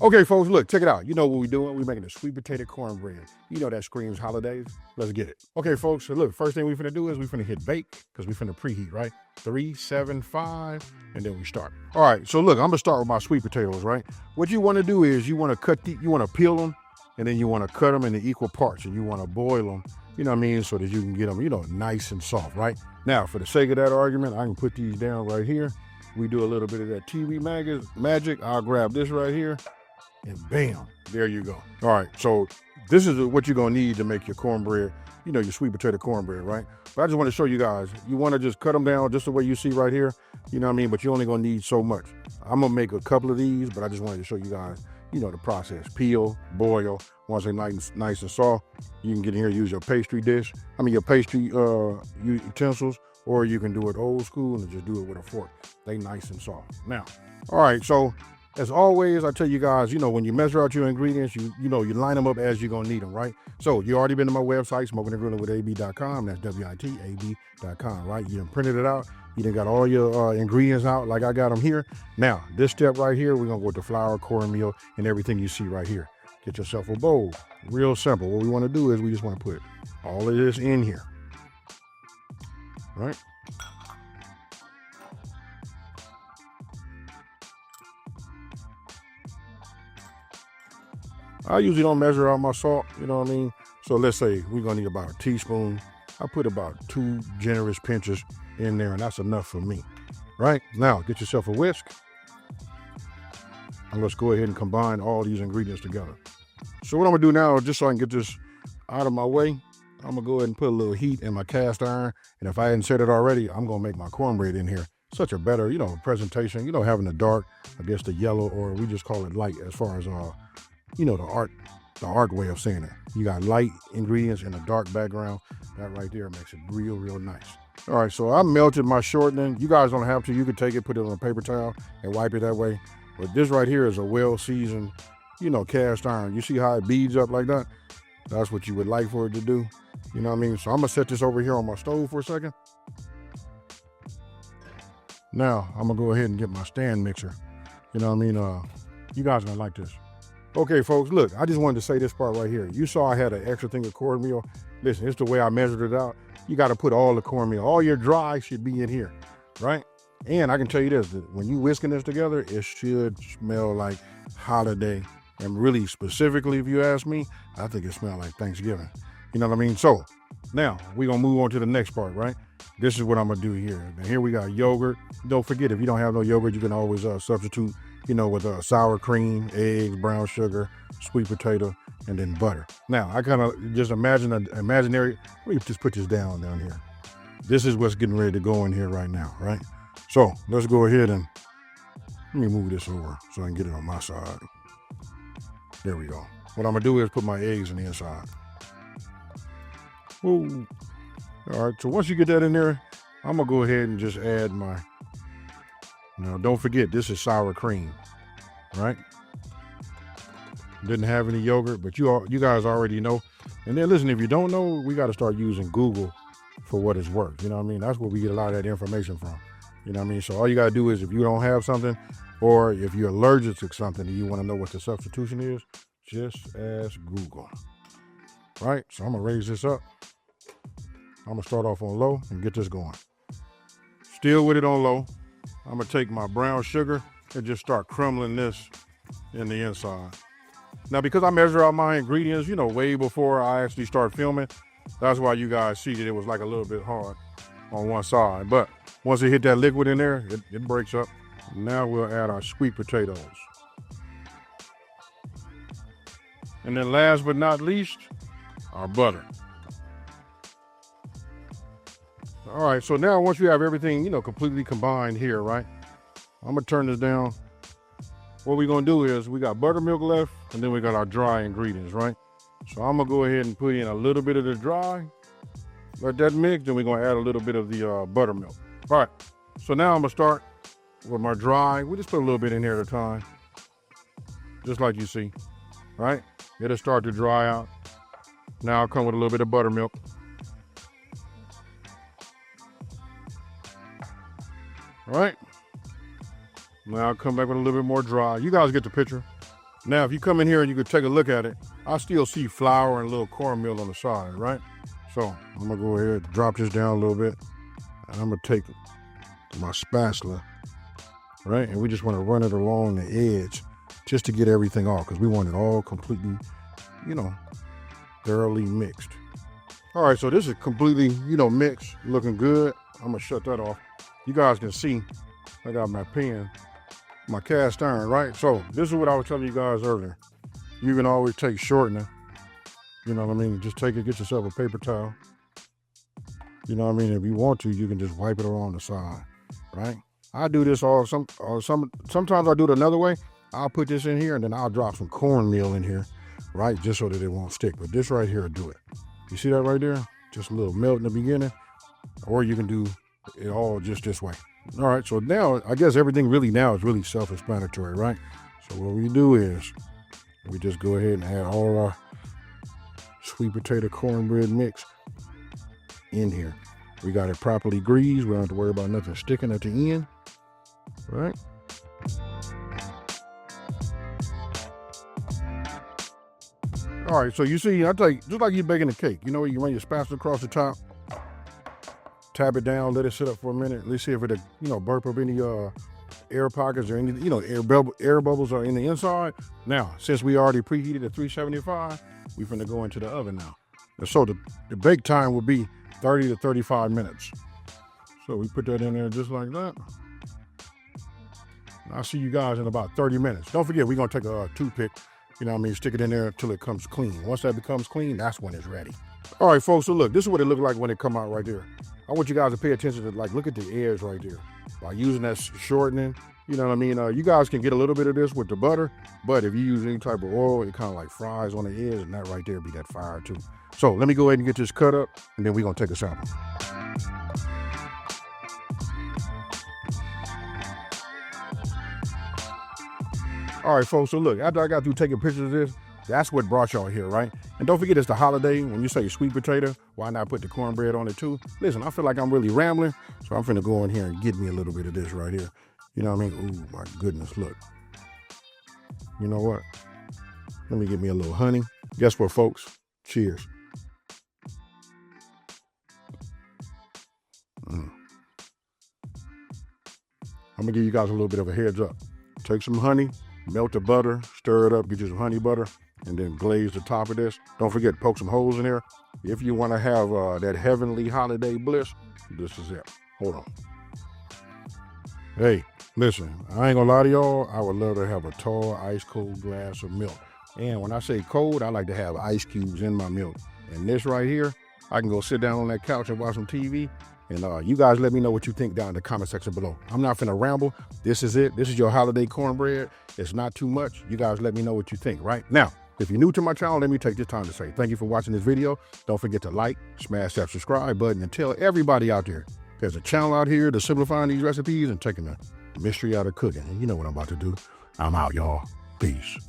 Okay, folks, look, check it out. You know what we're doing. We're making a sweet potato cornbread. You know that screams holidays. Let's get it. Okay, folks, so look, first thing we're finna do is we're finna hit bake because we're finna preheat, right? 3, 7, 5, and then we start. All right, so look, I'm gonna start with my sweet potatoes, right? What you wanna do is you wanna you wanna peel them, and then you wanna cut them into equal parts, and you wanna boil them, you know what I mean, so that you can get them, nice and soft, right? Now, for the sake of that argument, I can put these down right here. We do a little bit of that TV magic. I'll grab this right here. And bam, there you go. All right, so this is what you're gonna need to make your cornbread, your sweet potato cornbread, right? But I just want to show you guys, you wanna just cut them down just the way you see right here, you know what I mean? But you're only gonna need so much. I'm gonna make a couple of these, but I just wanted to show you guys, the process. Peel, boil, once they're nice and soft, you can get in here, use your pastry your pastry utensils, or you can do it old school and just do it with a fork. They nice and soft. Now, all right, so as always, I tell you guys, when you measure out your ingredients, you line them up as you're gonna need them, right? So you already been to my website, smokinandgrillin.ab.com. That's WITAB.com, right? You done printed it out. You done got all your ingredients out like I got them here. Now, this step right here, we're gonna go with the flour, cornmeal, and everything you see right here. Get yourself a bowl. Real simple. What we wanna do is we just wanna put all of this in here, right? I usually don't measure out my salt, you know what I mean? So let's say we're gonna need about a teaspoon. I put about 2 generous pinches in there, and that's enough for me, right? Now, get yourself a whisk, and let's go ahead and combine all these ingredients together. So what I'm gonna do now, just so I can get this out of my way, I'm gonna go ahead and put a little heat in my cast iron, and if I hadn't said it already, I'm gonna make my cornbread in here. Such a better, presentation, having the dark against the yellow, or we just call it light as far as the art way of saying it. You got light ingredients in a dark background. That right there makes it real, real nice. All right, so I melted my shortening. You guys don't have to. You could take it, put it on a paper towel, and wipe it that way. But this right here is a well-seasoned, cast iron. You see how it beads up like that? That's what you would like for it to do. You know what I mean? So I'm gonna set this over here on my stove for a second. Now, I'm gonna go ahead and get my stand mixer. You know what I mean? You guys are gonna like this. Okay, folks, look, I just wanted to say this part right here. You saw I had an extra thing of cornmeal. Listen, it's the way I measured it out. You got to put all the cornmeal. All your dry should be in here, right? And I can tell you this, that when you whisking this together, it should smell like holiday. And really specifically, if you ask me, I think it smells like Thanksgiving. You know what I mean? So now we're going to move on to the next part, right? This is what I'm going to do here. Now here we got yogurt. Don't forget, if you don't have no yogurt, you can always substitute with sour cream, eggs, brown sugar, sweet potato, and then butter. Now, I kind of just imagine an imaginary, let me just put this down here. This is what's getting ready to go in here right now, right? So let's go ahead and, let me move this over so I can get it on my side. There we go. What I'm gonna do is put my eggs in the inside. Ooh. All right, so once you get that in there, I'm gonna go ahead and just add now, don't forget, this is sour cream, right? Didn't have any yogurt, but you guys already know. And then listen, if you don't know, we got to start using Google for what it's worth. You know what I mean? That's where we get a lot of that information from. You know what I mean? So all you got to do is, if you don't have something, or if you're allergic to something and you want to know what the substitution is, just ask Google, right? So I'm going to raise this up. I'm going to start off on low and get this going. Still with it on low. I'm gonna take my brown sugar and just start crumbling this in the inside. Now, because I measure out my ingredients, way before I actually start filming, that's why you guys see that it was like a little bit hard on one side. But once it hit that liquid in there, it breaks up. Now we'll add our sweet potatoes. And then last but not least, our butter. All right, so now once you have everything, completely combined here, right? I'm gonna turn this down. What we're gonna do is, we got buttermilk left, and then we got our dry ingredients, right? So I'm gonna go ahead and put in a little bit of the dry, let that mix, then we're gonna add a little bit of the buttermilk. All right, so now I'm gonna start with my dry. We just put a little bit in here at a time, just like you see, right? It'll start to dry out. Now I'll come with a little bit of buttermilk. All right. Now I'll come back with a little bit more dry. You guys get the picture. Now, if you come in here and you could take a look at it, I still see flour and a little cornmeal on the side, right? So I'm gonna go ahead and drop this down a little bit, and I'm gonna take my spatula, right? And we just wanna run it along the edge just to get everything off, because we want it all completely, thoroughly mixed. All right, so this is completely, mixed, looking good. I'm gonna shut that off. You guys can see I got my pan, my cast iron, right? So this is what I was telling you guys earlier. You can always take shortening, just take it, get yourself a paper towel. If you want to, you can just wipe it along the side, right? I do this sometimes I do it another way. I'll put this in here and then I'll drop some cornmeal in here, right? Just so that it won't stick. But this right here will do it. You see that right there? Just a little melt in the beginning. Or you can do it all just this way. All right, so now I guess everything now is really self-explanatory, right? So what we do is we just go ahead and add all of our sweet potato cornbread mix in here. We got it properly greased. We don't have to worry about nothing sticking at the end, right? All right, so you see, I take just like you're baking a cake. You run your spatula across the top, tap it down, let it sit up for a minute. Let's see if it, burp up any air pockets or any, air bubbles are in the inside. Now, since we already preheated at 375, we're finna go into the oven now. And so the bake time will be 30 to 35 minutes. So we put that in there just like that. I'll see you guys in about 30 minutes. Don't forget, we're gonna take a toothpick, stick it in there until it comes clean. Once that becomes clean, that's when it's ready. All right, folks, so look, this is what it looks like when it come out right there. I want you guys to pay attention to, look at the edge right there. By using that shortening, you guys can get a little bit of this with the butter, but if you use any type of oil, it kind of like fries on the edge, and that right there be that fire too. So let me go ahead and get this cut up, and then we're gonna take a sample. All right, folks, so look, after I got through taking pictures of this, that's what brought y'all here, right? And don't forget, it's the holiday. When you say sweet potato, why not put the cornbread on it too? Listen, I feel like I'm really rambling, so I'm finna go in here and get me a little bit of this right here. Ooh, my goodness, look. You know what? Let me get me a little honey. Guess what, folks? Cheers. I'm gonna give you guys a little bit of a heads up. Take some honey, melt the butter, stir it up, get you some honey butter, and then glaze the top of this. Don't forget to poke some holes in there. If you want to have that heavenly holiday bliss, this is it. Hold on. Hey, listen, I ain't gonna lie to y'all. I would love to have a tall, ice cold glass of milk. And when I say cold, I like to have ice cubes in my milk. And this right here, I can go sit down on that couch and watch some TV. And you guys let me know what you think down in the comment section below. I'm not finna ramble. This is it. This is your holiday cornbread. It's not too much. You guys let me know what you think, right? Now, if you're new to my channel, let me take this time to say thank you for watching this video. Don't forget to like, smash that subscribe button, and tell everybody out there there's a channel out here that's simplifying these recipes and taking the mystery out of cooking. And you know what I'm about to do. I'm out, y'all. Peace.